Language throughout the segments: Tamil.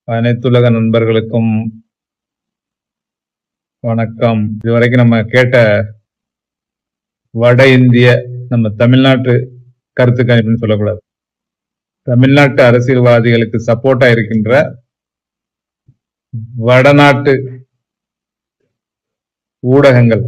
அனைத்துலக நண்பர்களுக்கும் வணக்கம். இதுவரைக்கும் நம்ம கேட்ட வட இந்திய நம்ம தமிழ்நாட்டு கருத்து கணிப்புன்னு சொல்லக்கூடாது, தமிழ்நாட்டு அரசியல்வாதிகளுக்கு சப்போர்ட்டா இருக்கின்ற வடநாட்டு ஊடகங்கள்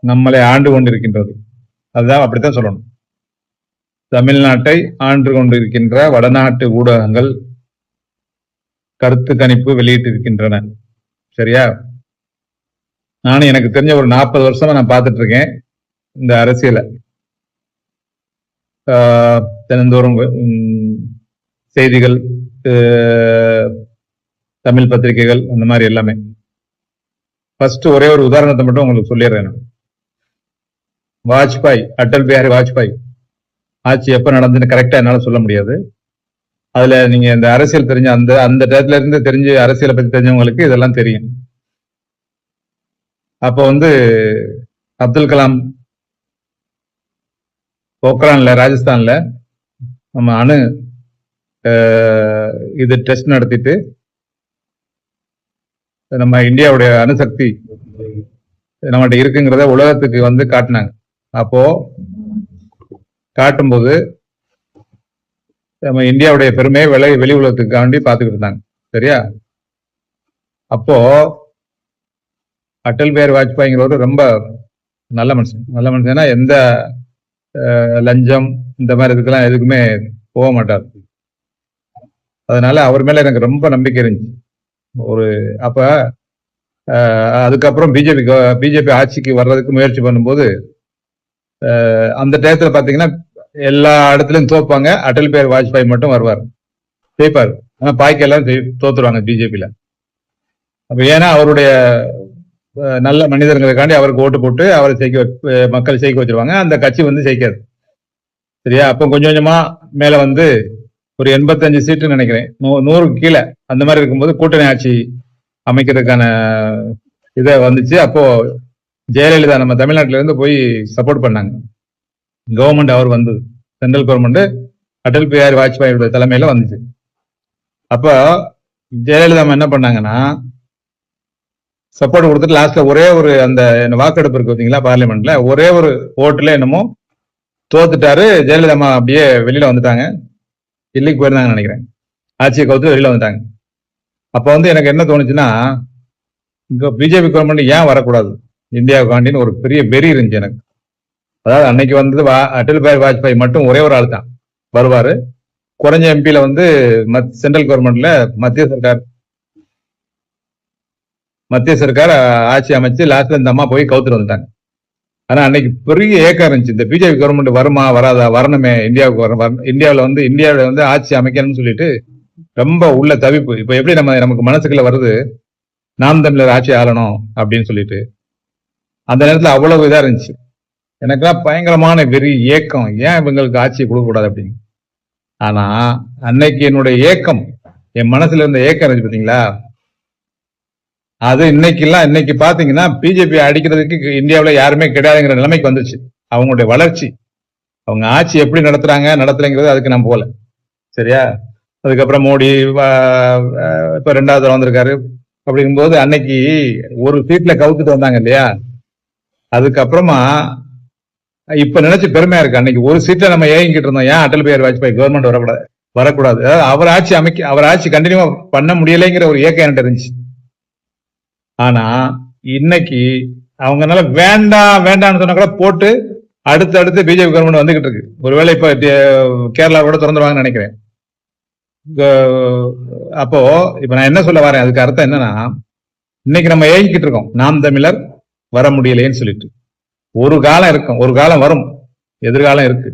நம்மளை ஆண்டு கொண்டிருக்கின்றது. அதுதான் அப்படித்தான் சொல்லணும். தமிழ்நாட்டை ஆண்டு கொண்டிருக்கின்ற வடநாட்டு ஊடகங்கள் கருத்து கணிப்பு வெளியிட்டிருக்கின்றன. சரியா? நானும் எனக்கு தெரிஞ்ச ஒரு 40 வருஷமா நான் பார்த்துட்டு இருக்கேன் இந்த அரசியலை. தினந்தோறும் செய்திகள், தமிழ் பத்திரிகைகள், அந்த மாதிரி எல்லாமே. ஃபர்ஸ்ட் ஒரே ஒரு உதாரணத்தை மட்டும் உங்களுக்கு சொல்லிடுறேன். வாஜ்பாய், அடல் பிஹாரி வாஜ்பாய் ஆட்சி எப்ப நடந்துன்னு கரெக்டா என்னால சொல்ல முடியாது. அதுல நீங்க இந்த அரசியல் தெரிஞ்ச அந்த டயத்துல இருந்து தெரிஞ்சு அரசியலை பத்தி தெரிஞ்சவங்களுக்கு இதெல்லாம் தெரியும். அப்போ அப்துல் கலாம் போக்ரான்ல, ராஜஸ்தான்ல நம்ம அணு இது டெஸ்ட் நடத்திட்டு நம்ம இந்தியாவுடைய அணுசக்தி நம்மகிட்ட இருக்குங்கிறத உலகத்துக்கு காட்டினாங்க. அப்போ காட்டும்போது நம்ம இந்தியாவுடைய பெருமையை வெளி உலகத்துக்காண்டி பார்த்துக்கிட்டு இருந்தாங்க. சரியா? அப்போ அடல் பிஹாரி வாஜ்பாய்ங்கிறவர் ரொம்ப நல்ல மனுஷன். எந்த லஞ்சம் இந்த மாதிரி இதுக்கெல்லாம் எதுக்குமே போக மாட்டார். அதனால அவர் மேல எனக்கு ரொம்ப நம்பிக்கை இருந்துச்சு. அப்ப அதுக்கப்புறம் பிஜேபி ஆட்சிக்கு வர்றதுக்கு முயற்சி பண்ணும்போது அந்த டயத்துல பாத்தீங்கன்னா எல்லா இடத்துலயும் தோப்பாங்க, அடல் பிஹாரி வாஜ்பாய் மட்டும் வருவார், ஜெயிப்பார். ஆனா பாக்கி எல்லாம் தோத்துருவாங்க பிஜேபியில. அப்ப ஏன்னா அவருடைய நல்ல மனிதர்களுக்காண்டி அவருக்கு ஓட்டு போட்டு அவரை மக்கள் ஜெயிக்க வச்சிருவாங்க, அந்த கட்சி ஜெயிக்காது. சரியா? அப்போ கொஞ்சம் கொஞ்சமா மேல ஒரு 85 சீட்டு நினைக்கிறேன், 100க்கு கீழே அந்த மாதிரி இருக்கும்போது கூட்டணி ஆட்சி அமைக்கிறதுக்கான இதை வந்துச்சு. அப்போ ஜெயலலிதா நம்ம தமிழ்நாட்டில இருந்து போய் சப்போர்ட் பண்ணாங்க. கவர்மெண்ட் அவர் சென்ட்ரல் கவர்மெண்ட் அடல் பிஹாரி வாஜ்பாயோட தலைமையில வந்துச்சு. அப்ப ஜெயலலிதா என்ன பண்ணாங்கன்னா சப்போர்ட் கொடுத்துட்டு லாஸ்ட்ல ஒரே ஒரு அந்த வாக்கெடுப்பு இருக்கு பார்த்தீங்களா பார்லிமெண்ட்ல, ஒரே ஒரு ஓட்டுல என்னமோ தோத்துட்டாரு. ஜெயலலிதா அப்படியே வெளியில வந்துட்டாங்க, டெல்லிக்கு போயிருந்தாங்கன்னு நினைக்கிறேன். ஆட்சியை கவுத்து வெளியில வந்துட்டாங்க. அப்ப எனக்கு என்ன தோணுச்சுன்னா, இங்க பிஜேபி கவர்மெண்ட் ஏன் வரக்கூடாது இந்தியாவுக்காண்டின்னு ஒரு பெரிய வெறி இருந்துச்சு எனக்கு. அதாவது அன்னைக்கு அடல் பிஹாரி வாஜ்பாய் மட்டும் ஒரே ஒரு ஆள் தான் வருவாரு. குறைஞ்ச எம்பியில சென்ட்ரல் கவர்மெண்ட்ல மத்திய சர்க்கார் ஆட்சி அமைச்சு லாஸ்ட்ல இந்த அம்மா போய் கவுத்துட்டு வந்துட்டாங்க. ஆனா அன்னைக்கு பெரிய ஏக்கம் இருந்துச்சு, இந்த பிஜேபி கவர்மெண்ட் வருமா வராதா, வரணுமே இந்தியாவுக்கு இந்தியாவில ஆட்சி அமைக்கணும்னு சொல்லிட்டு ரொம்ப உள்ள தவிப்பு. இப்ப எப்படி நமக்கு மனசுக்குள்ள வருது, நாம் தமிழர் ஆட்சி ஆளணும் அப்படின்னு சொல்லிட்டு. அந்த நேரத்துல அவ்வளவு இதா இருந்துச்சு. எனக்குலாம் பயங்கரமான வெறி, ஏக்கம், ஏன் இவங்களுக்கு ஆட்சியை கொடுக்க கூடாது அப்படின்னு. ஆனா அன்னைக்கு என்னுடைய ஏக்கம், என் மனசுல இருந்த ஏக்கம் இருந்துச்சு பாத்தீங்களா, அது இன்னைக்கு பாத்தீங்கன்னா பிஜேபி அடிக்கிறதுக்கு இந்தியாவில யாருமே கிடையாதுங்கிற நிலைமைக்கு வந்துச்சு. அவங்களுடைய வளர்ச்சி, அவங்க ஆட்சி எப்படி நடத்தலைங்கிறது அதுக்கு நான் போல. சரியா? அதுக்கப்புறம் மோடி இப்ப 2வது தடவை வந்திருக்காரு. அப்படிங்கும்போது அன்னைக்கு ஒரு சீட்ல கவுத்துட்டு வந்தாங்க இல்லையா, அதுக்கப்புறமா இப்ப நினைச்சு பெருமையா இருக்கு. அன்னைக்கு ஒரு சீட்ல நம்ம ஏங்கிட்டு இருந்தோம், ஏன் அடல் பிஹாரி வாஜ்பாய் கவர்மெண்ட் வரக்கூடாது, அவர் ஆட்சி கண்டினியூ பண்ண முடியலைங்கிற ஒரு ஏக்கம் என்கிட்ட இருந்துச்சு. ஆனா இன்னைக்கு அவங்கனால வேண்டாம்னு சொன்னா கூட போட்டு அடுத்து பிஜேபி கவர்மெண்ட் வந்துகிட்டு இருக்கு. ஒருவேளை இப்ப கேரளா கூட திறந்துருவாங்கன்னு நினைக்கிறேன். அப்போ இப்ப நான் என்ன சொல்ல வரேன், அதுக்கு அர்த்தம் என்னன்னா, இன்னைக்கு நம்ம ஏங்கிட்டு இருக்கோம் நாம் தமிழர் வர முடியலையேன்னு சொல்லிட்டு. ஒரு காலம் இருக்கும், ஒரு காலம் வரும், எதிர்காலம் இருக்கு.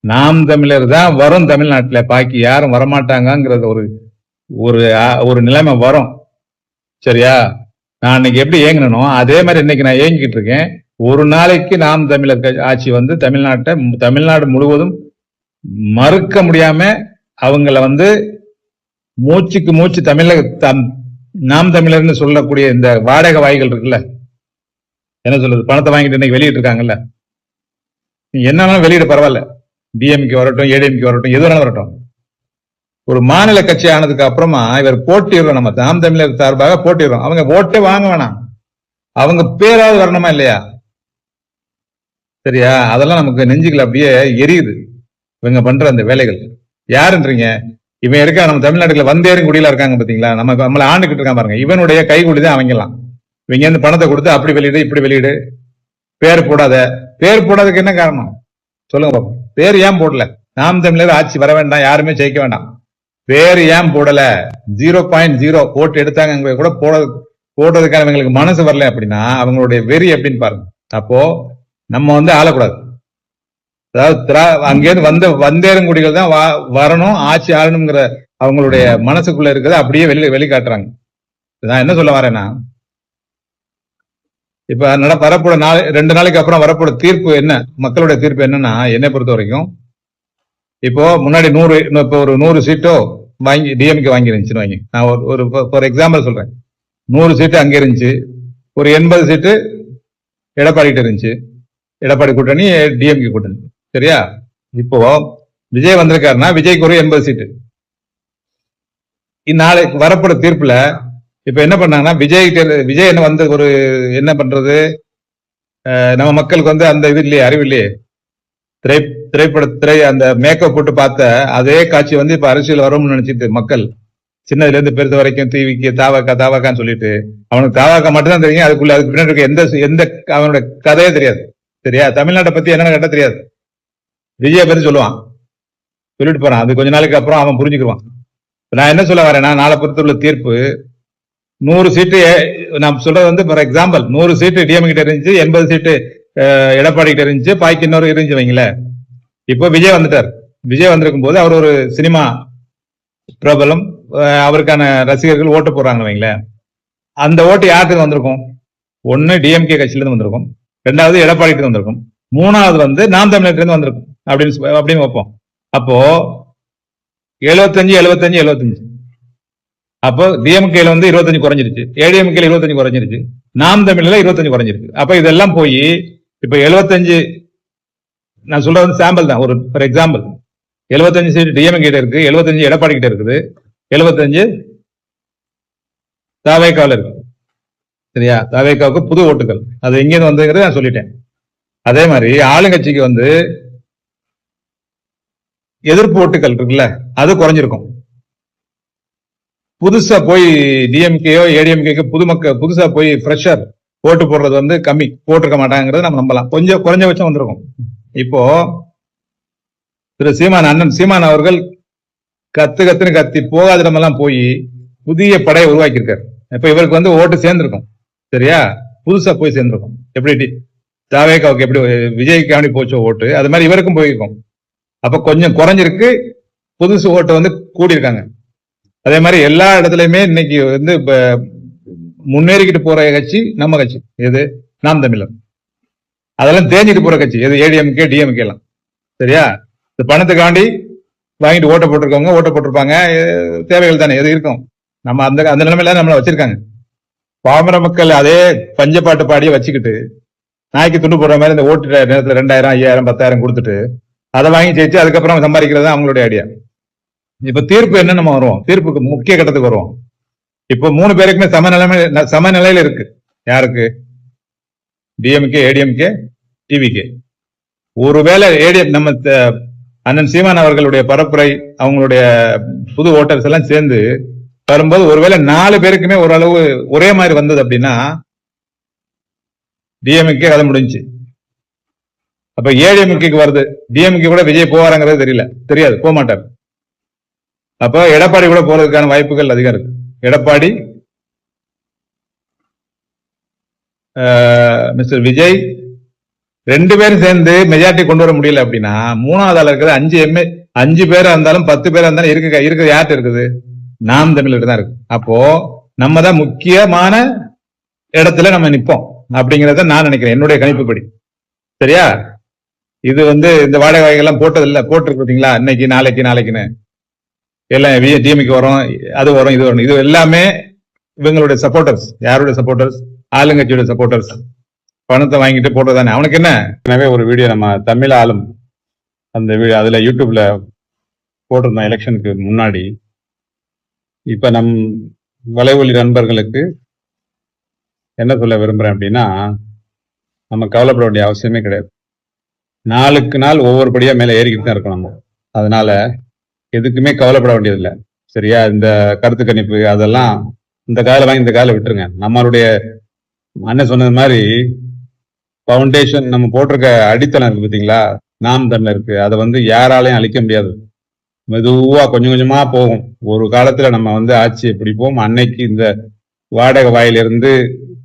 நாம் தமிழர் தான் வரும் தமிழ்நாட்டுல, பாக்கி யாரும் வரமாட்டாங்கிறது ஒரு நிலைமை வரும். சரியா? நான் அன்னைக்கு எப்படி ஏங்கினோ அதே மாதிரி இன்னைக்கு நான் ஏங்கிட்டு இருக்கேன். ஒரு நாளைக்கு நாம் தமிழர் ஆட்சி தமிழ்நாடு முழுவதும் மறுக்க முடியாம அவங்கள மூச்சுக்கு மூச்சு நாம் தமிழர்னு சொல்லக்கூடிய இந்த வாடகை வாய்கள் இருக்குல்ல, என்ன சொல்றது, பணத்தை வாங்கிட்டு இன்னைக்கு வெளியிட்டு இருக்காங்கல்ல, நீ என்னன்னாலும் வெளியிட பரவாயில்ல, டிஎம்கே வரட்டும், ஏடிஎம்கே வரட்டும், எது வேணாலும் வரட்டும், ஒரு மாநில கட்சி ஆனதுக்கு அப்புறமா இவர் போட்டிடுறோம், நம்ம நாம் தமிழர் சார்பாக போட்டிடுறோம். அவங்க ஓட்டே வாங்க வேணாம், அவங்க பேராவது வரணுமா இல்லையா? சரியா? அதெல்லாம் நமக்கு நெஞ்சுகள் அப்படியே எரியுது இவங்க பண்ற அந்த வேலைகள். யாருன்றீங்க? இவன் இருக்கா நம்ம தமிழ்நாட்டுல வந்தேறும் குடியில இருக்காங்க பாத்தீங்களா, நமக்கு நம்மள ஆண்டுகிட்டு இருக்கான் பாருங்க, இவனுடைய கைகூலிதான் அவங்கலாம். இவங்க வந்து பணத்தை கொடுத்து அப்படி வெளியிடு இப்படி வெளியிடு, பேர் போடாத. பேர் போடாததுக்கு என்ன காரணம் சொல்லுங்க பாப்போம். பேர் ஏன் போடல? நாம் தமிழர் ஆட்சி வர வேண்டாம், யாருமே ஜெயிக்க வேண்டாம், பேர் ஏன் போடல? 0.0 ஓட்டு எடுத்தாங்க கூட போடுறதுக்கான இவங்களுக்கு மனசு வரல அப்படின்னா அவங்களுடைய வெறி எப்படின்னு பாருங்க. அப்போ நம்ம வந்து ஆளக்கூடாது. அதாவது அங்கேருந்து வந்தேறுங்குடிகள் தான் வரணும், ஆட்சி ஆளணுங்கிற அவங்களுடைய மனசுக்குள்ள இருக்கிறத அப்படியே வெளிக்காட்டுறாங்க. நான் என்ன சொல்ல வரேன்னா, இப்ப வரப்போட 2 நாளைக்கு அப்புறம் வரப்போட தீர்ப்பு என்ன, மக்களுடைய தீர்ப்பு என்னன்னா, என்னை பொறுத்த வரைக்கும் இப்போ முன்னாடி 100 சீட்டோ வாங்கி டிஎம்கே வாங்கி இருந்துச்சுன்னு வாங்கி, நான் ஒரு ஃபார் எக்ஸாம்பிள் சொல்றேன், 100 சீட்டு அங்கே இருந்துச்சு, ஒரு 80 சீட்டு எடப்பாடிட்டு இருந்துச்சு, எடப்பாடி கூட்டணி டிஎம்கே கூட்டணி. சரியா? இப்போ விஜய் வந்திருக்காருன்னா விஜய்க்கு ஒரு 80 சீட்டு. நாளைக்கு வரப்போற தீர்ப்புல இப்ப என்ன பண்ணாங்கன்னா, விஜய் என்ன வந்து ஒரு என்ன பண்றது, நம்ம மக்களுக்கு வந்து அந்த இது இல்லையே, அறிவு இல்லையே, திரை அந்த மேக்கப் போட்டு பார்த்த அதே காட்சி வந்து இப்ப அரசியல் வரும்னு நினைச்சிட்டு மக்கள் சின்னதுல இருந்து பெருது வரைக்கும் டிவிக்கு தாவாக்கான்னு சொல்லிட்டு, அவனுக்கு தாவாக்கா மட்டும்தான் தெரியும், அதுக்கு பின்னாடி இருக்க எந்த அவனுடைய கதையே தெரியாது. சரியா? தமிழ்நாட்டை பத்தி என்னன்னு கேட்டா தெரியாது. விஜய பத்தி சொல்லுவான், சொல்லிட்டு போறான், அது கொஞ்ச நாளைக்கு அப்புறம் அவன் புரிஞ்சுக்குவான். நான் என்ன சொல்ல வரேன்னா, நாளை பொறுத்துள்ள தீர்ப்பு 100 சீட்டு, நான் சொல்றது வந்து ஃபார் எக்ஸாம்பிள் 100 சீட்டு டிஎம் கிட்ட இருந்துச்சு, 80 சீட்டு எடப்பாடி கிட்ட இருந்துச்சு, பாக்கி இன்னொரு இருந்துச்சு வைங்கள. இப்போ விஜய் வந்துட்டார். விஜய் வந்திருக்கும் போது அவர் ஒரு சினிமா பிரபலம், அவருக்கான ரசிகர்கள் ஓட்டு போடுறாங்க வைங்களேன். அந்த ஓட்டு யாருக்கு வந்திருக்கும்? ஒன்னு டிஎம்கே கட்சியில இருந்து வந்திருக்கும், 2வது எடப்பாடி கிட்ட வந்திருக்கும், 3வது வந்து நாம் தமிழர்ல இருந்து வந்திருக்கும் அப்படின்னு வைப்போம். அப்போ 75 அப்போ டிஎம்கேல வந்து 25 குறைஞ்சிருச்சு, ஏடிஎம்கேல 25 குறைஞ்சிருச்சு, நாம் தமிழ்ல 25 குறைஞ்சிருக்கு. அப்ப இதெல்லாம் போய் இப்ப 75, நான் சொல்றது சாம்பிள் தான், ஒரு ஃபார் எக்ஸாம்பிள் 75 சீட் டிஎம்கே கிட்ட இருக்கு, 75 எடப்பாடி கிட்ட இருக்குது, 75 தாவேக்கால இருக்கு. சரியா? தாவேக்காவுக்கு புது ஓட்டுகள் அது எங்கேருந்து வந்துங்கிறது நான் சொல்லிட்டேன். அதே மாதிரி ஆளுங்கட்சிக்கு வந்து எதிர்ப்பு ஓட்டுகள் இருக்குல்ல, அது குறைஞ்சிருக்கும். புதுசா போய் டிஎம்கேயோ ஏடிஎம்கேக்கு புதுசா போய் ஃப்ரெஷர் ஓட்டு போடுறது வந்து கம்மி, போட்டிருக்க மாட்டாங்கிறது நம்ம நம்பலாம். கொஞ்சம் குறைஞ்சபட்சம் வந்திருக்கும். இப்போ திரு அண்ணன் சீமான் அவர்கள் கத்துன்னு கத்தி போகாத இடமெல்லாம் போய் புதிய படையை உருவாக்கி இருக்காரு. இப்ப இவருக்கு வந்து ஓட்டு சேர்ந்திருக்கும். சரியா? புதுசா போய் சேர்ந்திருக்கும். எப்படி தாவேக்காவுக்கு எப்படி விஜய்க்கு எப்படி போச்சோ ஓட்டு, அது மாதிரி இவருக்கும் போயிருக்கும். அப்ப கொஞ்சம் குறைஞ்சிருக்கு, புதுசு ஓட்டு வந்து கூடி இருக்காங்க. அதே மாதிரி எல்லா இடத்துலயுமே இன்னைக்கு வந்து முன்னேறிக்கிட்டு போற கட்சி நம்ம கட்சி எது? நாம் தமிழர். அதெல்லாம் தேஞ்சிட்டு போற கட்சி எது? ஏடிஎம்கே டிஎம்கே எல்லாம். சரியா? இந்த பணத்துக்காண்டி வாங்கிட்டு ஓட்ட போட்டிருப்பாங்க, தேவைகள் தானே எது இருக்கும். நம்ம அந்த நிலைமையில நம்மள வச்சிருக்காங்க. பாமர மக்கள் அதே பஞ்சப்பாட்டு பாடியே வச்சுக்கிட்டு நாய்க்கு துண்டு போடுற மாதிரி இந்த ஓட்டு நேரத்துல 2000 5000 10,000 கொடுத்துட்டு அதை வாங்கி ஜெயிச்சு அதுக்கப்புறம் சம்பாதிக்கிறது தான் அவங்களுடைய ஐடியா. இப்ப தீர்ப்பு என்ன நம்ம வருவோம், தீர்ப்புக்கு முக்கிய கட்டத்துக்கு வருவோம். இப்போ 3 பேருக்குமே சமநிலையில இருக்கு. யாருக்கு? DMK ADMK TVK. ஒருவேளை ஏடிஎம் நம்ம அண்ணன் சீமான் அவர்களுடைய பரப்புரை, அவங்களுடைய புது ஓட்டர்ஸ் எல்லாம் சேர்ந்து வரும்போது ஒருவேளை 4 பேருக்குமே ஓரளவு ஒரே மாதிரி வந்தது அப்படின்னா டிஎம்கே கதை முடிஞ்சு. அப்ப ஏடிஎம்கேக்கு வருது, டிஎம்கே கூட விஜய் போவாருங்கிறது தெரியாது, போக மாட்டார். அப்ப எடப்பாடி கூட போறதுக்கான வாய்ப்புகள் அதிகம் இருக்கு. எடப்பாடி, மிஸ்டர் விஜய் 2 பேரும் சேர்ந்து மெஜாரிட்டி கொண்டு வர முடியல அப்படின்னா 3வது ஆள் இருக்கிறது 5 பேரா இருந்தாலும் 10 பேரா இருந்தாலும் இருக்குது யார்கிட்ட இருக்குது? நாம் தமிழர் தான் இருக்கு. அப்போ நம்ம தான் முக்கியமான இடத்துல நம்ம நிப்போம் அப்படிங்கறத நான் நினைக்கிறேன், என்னுடைய கணிப்புப்படி. சரியா? இது வந்து இந்த வாடகை வகைகள்லாம் போட்டிருக்கு பார்த்தீங்களா, இன்னைக்கு நாளைக்குன்னு எல்லாம் டிஎம்கே வரும், அது வரும், இது வரும். இது எல்லாமே இவங்களுடைய சப்போர்ட்டர்ஸ். யாருடைய சப்போர்ட்டர்ஸ்? ஆளுங்கட்சியோட சப்போர்ட்டர்ஸ். பணத்தை வாங்கிட்டு போட்டதானே அவனுக்கு என்ன. எனவே ஒரு வீடியோ நம்ம தமிழ் ஆளும் அந்த வீடியோ அதுல யூடியூப்ல போட்டிருந்தோம் எலெக்ஷனுக்கு முன்னாடி. இப்ப நம் வலைவொலி நண்பர்களுக்கு என்ன சொல்ல விரும்புறேன் அப்படின்னா, நம்ம கவலைப்பட வேண்டிய அவசியமே கிடையாது. நாளுக்கு நாள் ஒவ்வொரு படியா மேல ஏறிக்கிட்டு தான் இருக்கோம் நம்ம. அதனால எதுக்குமே கவலைப்பட வேண்டியதில்லை. சரியா? இந்த கருத்து கணிப்பு அதெல்லாம் இந்த கால வாங்கி இந்த கால விட்டுருங்க. நம்மளுடைய அண்ணன் சொன்னது மாதிரி பவுண்டேஷன் நம்ம போட்டிருக்க அடித்தளம் இருக்கு பார்த்தீங்களா? நாம் தமிழர் இருக்கு. அதை வந்து யாராலையும் அழிக்க முடியாது. மெதுவா கொஞ்சம் கொஞ்சமா போகும். ஒரு காலத்துல நம்ம வந்து ஆட்சியை பிடிப்போம். அன்னைக்கு இந்த வாடகை வாயிலிருந்து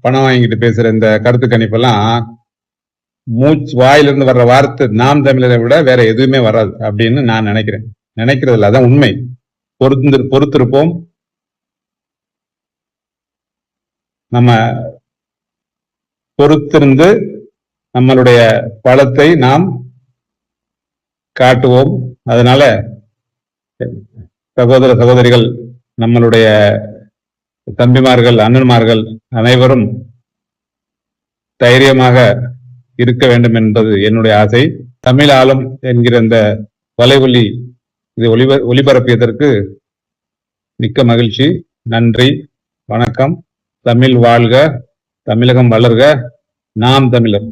பணம் வாங்கிட்டு பேசுற இந்த கருத்து கணிப்பெல்லாம் வாயிலிருந்து வர்ற வார்த்தை நாம் தமிழரை விட வேற எதுவுமே வராது அப்படின்னு நான் நினைக்கிறேன். நினைக்கிறது இல்லை, அதான் உண்மை. பொறுத்திருப்போம். நம்ம பொறுத்திருந்து நம்மளுடைய பலத்தை நாம் காட்டுவோம். அதனால சகோதர சகோதரிகள், நம்மளுடைய தம்பிமார்கள், அண்ணன்மார்கள் அனைவரும் தைரியமாக இருக்க வேண்டும் என்பது என்னுடைய ஆசை. தமிழ் ஆழம் என்கிற இந்த வலைவொலி இதை ஒளிபரப்பியதற்கு மிக்க மகிழ்ச்சி. நன்றி, வணக்கம். தமிழ் வாழ்க, தமிழகம் வளர்க, நாம் தமிழர்.